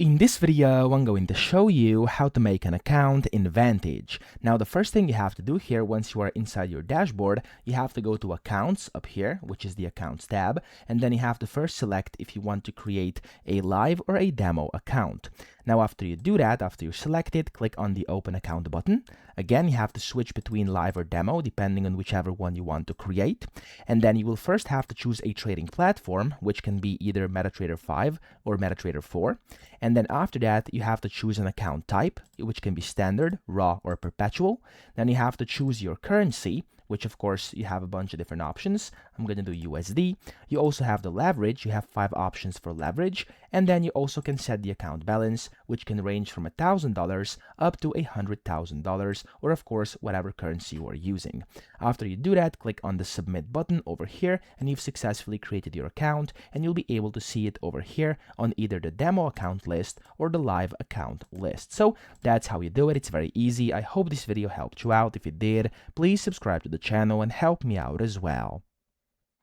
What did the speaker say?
In this video, I'm going to show you how to make an account in Vantage. Now, the first thing you have to do here, once you are inside your dashboard, you have to go to Accounts up here, which is the Accounts tab, and then you have to first select if you want to create a live or a demo account. Now, after you do that, after you select it, click on the Open Account button. Again, you have to switch between live or demo, depending on whichever one you want to create. And then you will first have to choose a trading platform, which can be either MetaTrader 5 or MetaTrader 4. And then after that, you have to choose an account type, which can be standard, raw, or perpetual. Then you have to choose your currency, which of course you have a bunch of different options. I'm going to do USD. You also have the leverage. You have 5 options for leverage. And then you also can set the account balance, which can range from $1,000 up to $100,000, or of course, whatever currency you are using. After you do that, click on the submit button over here, and you've successfully created your account, and you'll be able to see it over here on either the demo account list or the live account list. So that's how you do it. It's very easy. I hope this video helped you out. If it did, please subscribe to the channel and help me out as well.